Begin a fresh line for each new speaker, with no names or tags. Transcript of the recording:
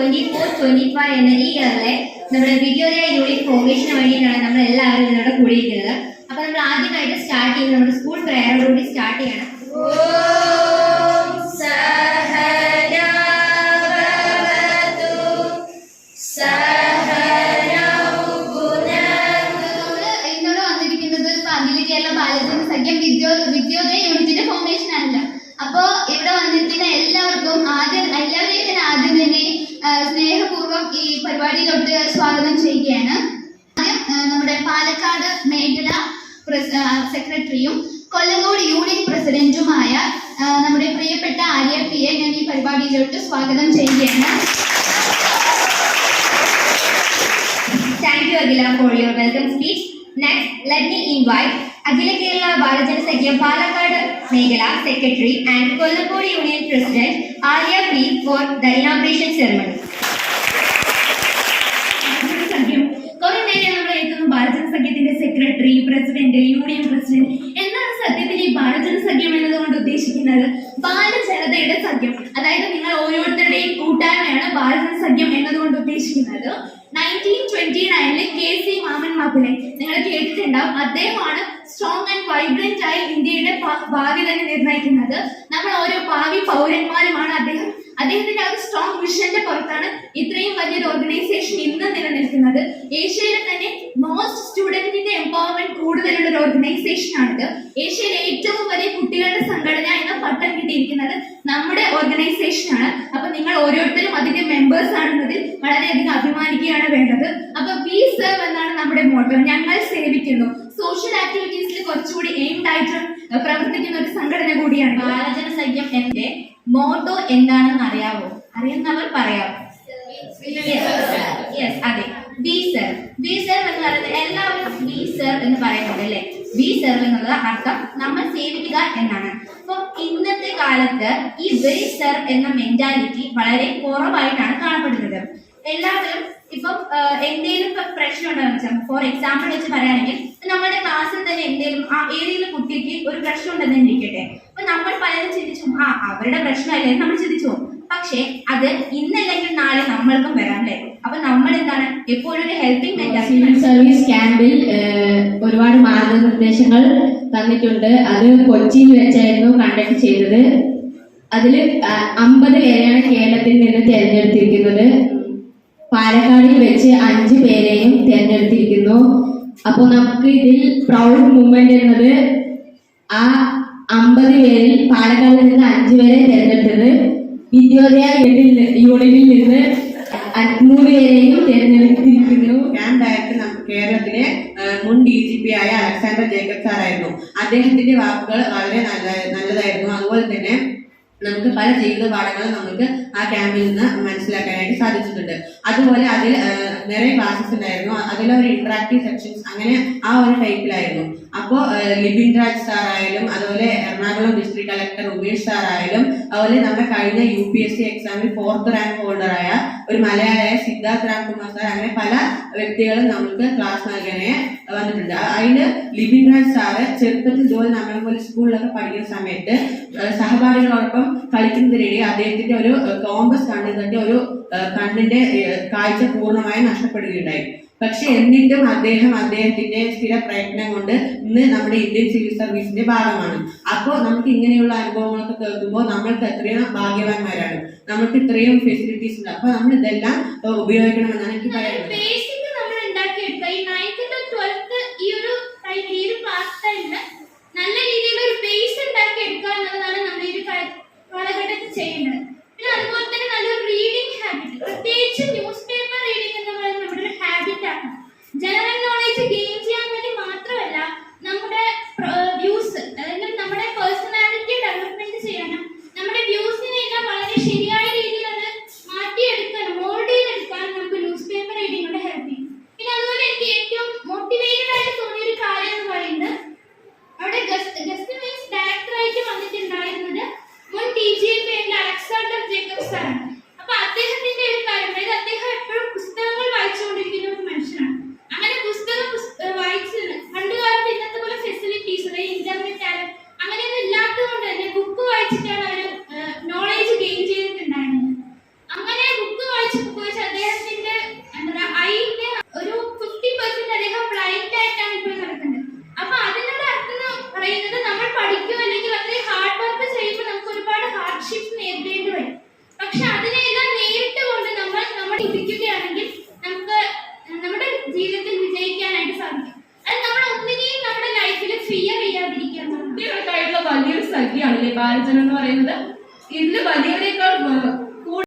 2024-25 എന്ന ഈ ഇയറിലെ നമ്മുടെ വിദ്യോദയ യൂണിറ്റ് ഫോർമേഷന് വേണ്ടിയിട്ടാണ് നമ്മൾ എല്ലാവരും ഇതിനോട് കൂടിയിരിക്കുന്നത്. അപ്പൊ നമ്മൾ ആദ്യമായിട്ട് സ്റ്റാർട്ട് ചെയ്യുന്നത് നമ്മുടെ സ്കൂൾ പ്രയറോടുകൂടി സ്റ്റാർട്ട് ചെയ്യണം. വിദ്യോദയ യൂണിറ്റിന്റെ ഫോർമേഷൻ ആണല്ല. അപ്പോ ഇവിടെ വന്നിരിക്കുന്ന എല്ലാവരെയും തന്നെ സ്നേഹപൂർവ്വം ഈ പരിപാടിയിലോട്ട് സ്വാഗതം ചെയ്യുകയാണ്. നമ്മുടെ പാലക്കാട് മേഖല സെക്രട്ടറിയും കൊല്ലങ്കോട് യൂണിയൻ പ്രസിഡന്റുമായ നമ്മുടെ പ്രിയപ്പെട്ട ആര്യ പിയെ ഞാൻ ഈ പരിപാടിയിലോട്ട് സ്വാഗതം ചെയ്യുകയാണ്. Thank you Agila for your welcome speech. Next, let me invite Agila Kerala Balajana Sakhya Palakkad Meghala Secretary and Kollamkode Union President Arya P for the inauguration ceremony. കുറെ നേരം നമ്മൾ കേൾക്കുന്നു ബാലജന സഖ്യത്തിന്റെ സെക്രട്ടറി, പ്രസിഡന്റ്, യൂണിയൻ പ്രസിഡന്റ്. എന്താണ് സത്യത്തിൽ ഈ ബാലജന സഖ്യം എന്നതുകൊണ്ട് ഉദ്ദേശിക്കുന്നത്? ബാലജനതയുടെ സഖ്യം, അതായത് നിങ്ങൾ ഓരോരുത്തരുടെയും കൂട്ടായ്മയാണ് ബാലജന സഖ്യം എന്നതുകൊണ്ട് ഉദ്ദേശിക്കുന്നത്. 1929 KC മാമൻ മാപ്പിളെ നിങ്ങൾ കേട്ടിട്ടുണ്ടാവും. അദ്ദേഹമാണ് സ്ട്രോങ് ആൻഡ് വൈബ്രന്റ് ആയി ഇന്ത്യയുടെ ഭാവി തന്നെ നിർണ്ണയിക്കുന്നത്. നമ്മൾ ഓരോ ഭാവി പൗരന്മാരുമാണ് അദ്ദേഹത്തിന്റെ ആ ഒരു സ്ട്രോങ് വിഷന്റെ പുറത്താണ് ഇത്രയും വലിയൊരു ഓർഗനൈസേഷൻ ഇന്ന് നിലനിൽക്കുന്നത്. ഏഷ്യയിലെ തന്നെ മോസ്റ്റ് സ്റ്റുഡന്റിന്റെ എംപവർമെന്റ് കൂടുതലുള്ള ഒരു ഓർഗനൈസേഷൻ ആണിത്. ഏഷ്യയിലെ ഏറ്റവും വലിയ കുട്ടികളുടെ സംഘടന എന്ന പട്ടം കിട്ടിയിരിക്കുന്നത് നമ്മുടെ ഓർഗനൈസേഷനാണ്. അപ്പൊ നിങ്ങൾ ഓരോരുത്തരും അതിന്റെ മെമ്പേഴ്സ് ആണെന്നതിൽ വളരെയധികം അഭിമാനിക്കുകയാണ് വേണ്ടത്. അപ്പൊ വി സെർവ് എന്നാണ് നമ്മുടെ മോട്ടോ. ഞങ്ങൾ സേവിക്കുന്നു. സോഷ്യൽ ആക്ടിവിറ്റീസിൽ കുറച്ചുകൂടി എയിംഡ് ആയിട്ട് പ്രവർത്തിക്കുന്ന ഒരു സംഘടന കൂടിയാണ് ബാലജന സഖ്യം. എന്റെ മോട്ടോ എന്താണെന്ന് അറിയാവോ? അറിയുന്നവർ പറയാമോ? അതെ, ബി സെർവ്. ബി സെർവ് എന്ന് പറയുന്നത് എല്ലാവരും ബി സെർവ് എന്ന് പറയുന്നത് അല്ലേ? ബി സെർവ് എന്നുള്ള അർത്ഥം നമ്മൾ സേവിക്കുക എന്നാണ്. അപ്പൊ ഇന്നത്തെ കാലത്ത് ഈ വെരി സെർവ് എന്ന മെന്റാലിറ്റി വളരെ കുറവായിട്ടാണ് കാണപ്പെടുന്നത്. എല്ലാവരും ഇപ്പം എന്തെങ്കിലും പ്രശ്നം ഉണ്ടെന്ന് വെച്ചാൽ, ഫോർ എക്സാമ്പിൾ വെച്ച് പറയുകയാണെങ്കിൽ നമ്മുടെ ക്ലാസ്സിൽ തന്നെ ഏതെങ്കിലും കുട്ടിക്ക് ഒരു പ്രശ്നം ഉണ്ടെന്ന് ഇരിക്കട്ടെ. അപ്പൊ നമ്മൾ പലരും ചിന്തിച്ചു അവരുടെ പ്രശ്നമല്ലേ നമ്മൾ ചിന്തിച്ചു. പക്ഷെ അത് ഇന്നല്ലെങ്കിൽ നാളെ നമ്മൾക്കും വരാം അല്ലേ? അപ്പൊ നമ്മൾ എന്താണ് എപ്പോഴും ഒരു ഹെൽപ്പിംഗ് മെന്റാലിറ്റി.
സർവീസ് ക്യാമ്പിൽ ഒരുപാട് മാർഗനിർദ്ദേശങ്ങൾ തന്നിട്ടുണ്ട്. അത് കൊച്ചിയിൽ വെച്ചായിരുന്നു കണ്ടക്ട് ചെയ്തത്. അതിൽ 50 പേരെയാണ് കേരളത്തിൽ നിന്ന് തിരഞ്ഞെടുത്തിരിക്കുന്നത്. പാലക്കാടിൽ വെച്ച് 5 പേരെയും തിരഞ്ഞെടുത്തിരിക്കുന്നു. അപ്പോൾ നമുക്ക് ഇതിൽ പ്രൗഡ് മൂവ്മെന്റ് എന്നത് ആ 50 പേരിൽ പാലക്കാടിൽ നിന്ന് 5 പേരെ തിരഞ്ഞെടുത്തത്, വിദ്യോദയ യൂണിറ്റിൽ നിന്ന് 3 പേരെയും തിരഞ്ഞെടുത്തിരിക്കുന്നു.
ഞാൻ ഡയറക്ടർ കേരളത്തിലെ മുൻ DGP ആയ അലക്സാണ്ടർ ജേക്കബ് സാറായിരുന്നു. അദ്ദേഹത്തിന്റെ വാക്കുകൾ വളരെ നല്ലതായിരുന്നു. അതുപോലെ തന്നെ നമുക്ക് പല ജീവിത പാഠങ്ങളും നമുക്ക് ആ ക്യാമ്പിൽ നിന്ന് മനസ്സിലാക്കാനായിട്ട് സാധിച്ചിട്ടുണ്ട്. അതുപോലെ അതിൽ നിറയെ ക്ലാസ്സസ് ഉണ്ടായിരുന്നു. അതിലൊരു ഇന്ററാക്റ്റീവ് സെക്ഷൻസ് അങ്ങനെ ആ ഒരു ടൈപ്പിലായിരുന്നു. അപ്പോൾ ലിബിൻ രാജ് സാർ ആയാലും, അതുപോലെ Ernakulam district collector Umesh sir ആയാലും, അതുപോലെ നമ്മുടെ കഴിഞ്ഞ UPSC എക്സാമിൽ 4th റാങ്ക് ഹോൾഡറായ ഒരു മലയാളിയായ സിദ്ധാർത്ഥ് രാംകുമാർ സാർ, അങ്ങനെ പല വ്യക്തികളും നമുക്ക് ക്ലാസ് നൽകാനായി വന്നിട്ടുണ്ട്. അതിന് ലിബിൻ രാജ് സാറ് ചെറുപ്പത്തിൽ ഇതുപോലെ നമ്മളെ പോലെ സ്കൂളിലൊക്കെ പഠിക്കുന്ന സമയത്ത് സഹപാഠികളോടൊപ്പം കളിക്കുന്നതിനിടെ അദ്ദേഹത്തിന്റെ ഒരു കോമ്പസ് കണ്ണിൽ തട്ടി ഒരു കണ്ണിന്റെ കാഴ്ച പൂർണ്ണമായും നഷ്ടപ്പെടുകയുണ്ടായി. പക്ഷെ എന്നിട്ടും അദ്ദേഹത്തിന്റെ സ്ഥിര പ്രയത്നം കൊണ്ട് ഇന്ന് നമ്മുടെ ഇന്ത്യൻ സിവിൽ സർവീസിന്റെ ഭാഗമാണ്. അപ്പോൾ നമുക്ക് ഇങ്ങനെയുള്ള അനുഭവങ്ങളൊക്കെ കേൾക്കുമ്പോൾ നമ്മൾക്ക് എത്രയും ഭാഗ്യവാന്മാരാണ്. നമുക്ക് ഇത്രയും ഫെസിലിറ്റീസ് ഉണ്ട്. അപ്പൊ നമ്മൾ ഇതെല്ലാം ഉപയോഗിക്കണമെന്നാണ് എനിക്ക് പറയുന്നത്.